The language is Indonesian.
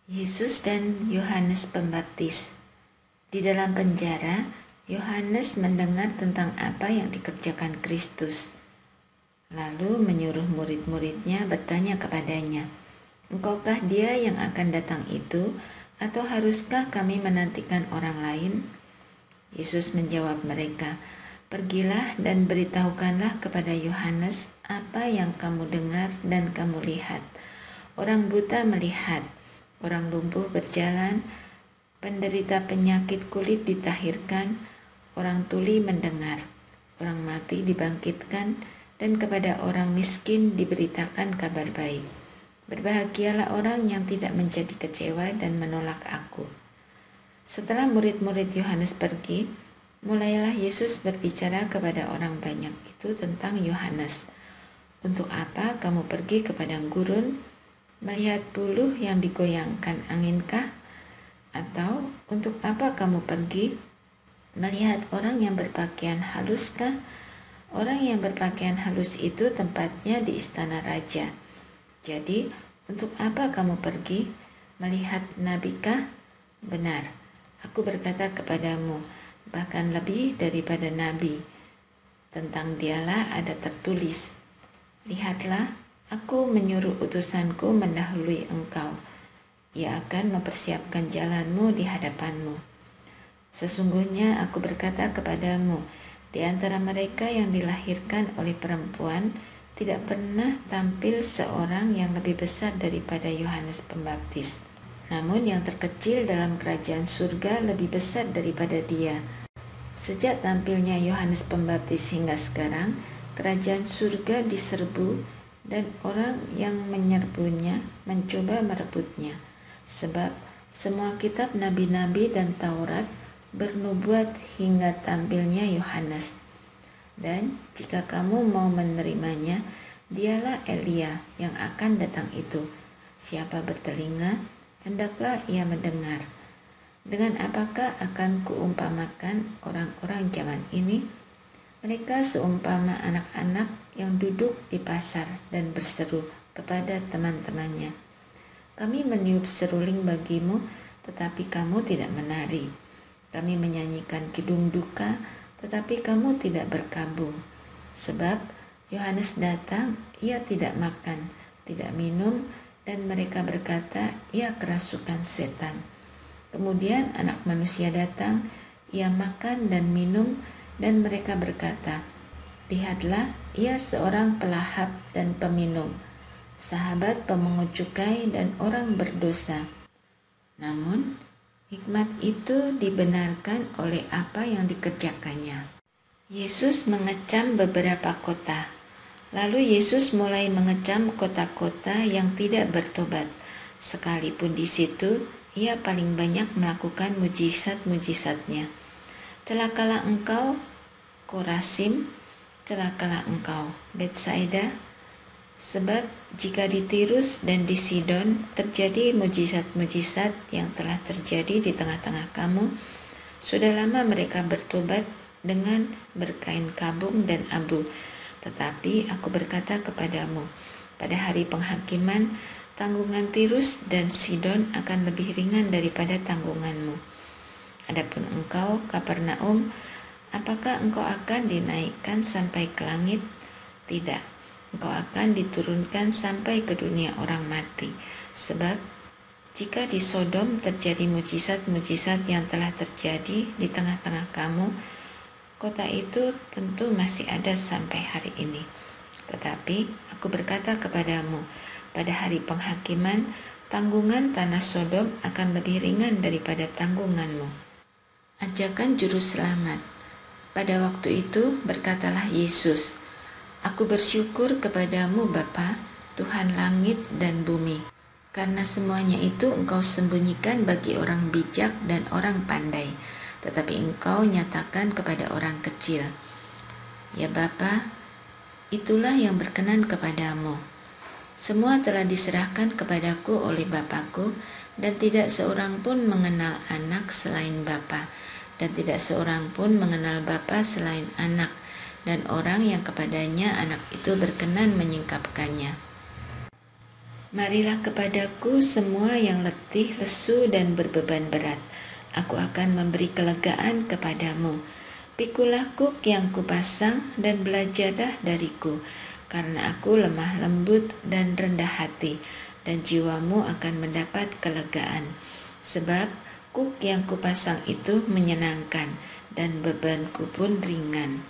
Yesus dan Yohanes Pembaptis. Di dalam penjara, Yohanes mendengar tentang apa yang dikerjakan Kristus. Lalu menyuruh murid-muridnya bertanya kepadanya, "Engkaukah dia yang akan datang itu, atau haruskah kami menantikan orang lain?" Yesus menjawab mereka, "Pergilah dan beritahukanlah kepada Yohanes apa yang kamu dengar dan kamu lihat. Orang buta melihat, orang lumpuh berjalan, penderita penyakit kulit ditahirkan, orang tuli mendengar, orang mati dibangkitkan, dan kepada orang miskin diberitakan kabar baik. Berbahagialah orang yang tidak menjadi kecewa dan menolak aku." Setelah murid-murid Yohanes pergi, mulailah Yesus berbicara kepada orang banyak itu tentang Yohanes. "Untuk apa kamu pergi ke padang gurun, melihat buluh yang digoyangkan anginkah? Atau untuk apa kamu pergi melihat orang yang berpakaian haluskah? Orang yang berpakaian halus itu tempatnya di istana raja. Jadi, untuk apa kamu pergi melihat nabikah? Benar, aku berkata kepadamu, bahkan lebih daripada nabi. Tentang dialah ada tertulis, 'Lihatlah, aku menyuruh utusanku mendahului engkau. Ia akan mempersiapkan jalanmu di hadapanmu.' Sesungguhnya aku berkata kepadamu, di antara mereka yang dilahirkan oleh perempuan, tidak pernah tampil seorang yang lebih besar daripada Yohanes Pembaptis. Namun yang terkecil dalam kerajaan surga lebih besar daripada dia. Sejak tampilnya Yohanes Pembaptis hingga sekarang, kerajaan surga diserbu dan orang yang menyerbunya mencoba merebutnya. Sebab semua kitab nabi-nabi dan Taurat bernubuat hingga tampilnya Yohanes. Dan jika kamu mau menerimanya, dialah Elia yang akan datang itu. Siapa bertelinga, hendaklah ia mendengar. Dengan apakah akan kuumpamakan orang-orang zaman ini? Mereka seumpama anak-anak yang duduk di pasar dan berseru kepada teman-temannya, 'Kami meniup seruling bagimu, tetapi kamu tidak menari. Kami menyanyikan kidung duka, tetapi kamu tidak berkabung. Sebab Yohanes datang, ia tidak makan, tidak minum, dan mereka berkata, ia kerasukan setan. Kemudian Anak Manusia datang, ia makan dan minum, dan mereka berkata, lihatlah, ia seorang pelahap dan peminum, sahabat pemungut cukai dan orang berdosa. Namun hikmat itu dibenarkan oleh apa yang dikerjakannya." Yesus mengecam beberapa kota. Lalu Yesus mulai mengecam kota-kota yang tidak bertobat, sekalipun di situ ia paling banyak melakukan mujizat-mujizatnya. "Celakalah engkau, Korasim, celakalah engkau, Betsaida, sebab jika di Tirus dan di Sidon terjadi mujizat-mujizat yang telah terjadi di tengah-tengah kamu, sudah lama mereka bertobat dengan berkain kabung dan abu. Tetapi aku berkata kepadamu, pada hari penghakiman, tanggungan Tirus dan Sidon akan lebih ringan daripada tanggunganmu. Adapun engkau, Kapernaum, apakah engkau akan dinaikkan sampai ke langit? Tidak. Engkau akan diturunkan sampai ke dunia orang mati. Sebab jika di Sodom terjadi mujizat-mujizat yang telah terjadi di tengah-tengah kamu, kota itu tentu masih ada sampai hari ini. Tetapi aku berkata kepadamu, pada hari penghakiman, tanggungan tanah Sodom akan lebih ringan daripada tanggunganmu." Ajakan Juru Selamat. Pada waktu itu berkatalah Yesus, "Aku bersyukur kepadamu Bapa, Tuhan langit dan bumi, karena semuanya itu engkau sembunyikan bagi orang bijak dan orang pandai, tetapi engkau nyatakan kepada orang kecil. Ya Bapa, itulah yang berkenan kepadamu. Semua telah diserahkan kepadaku oleh Bapakku, dan tidak seorang pun mengenal anak selain Bapa, dan tidak seorang pun mengenal Bapa selain anak, dan orang yang kepadanya anak itu berkenan menyingkapkannya." Marilah kepadaku semua yang letih, lesu, dan berbeban berat. Aku akan memberi kelegaan kepadamu. Pikulah kuk yang kupasang dan belajarlah dariku, karena aku lemah lembut dan rendah hati, dan jiwamu akan mendapat kelegaan. Sebab kuk yang kupasang itu menyenangkan, dan bebanku pun ringan.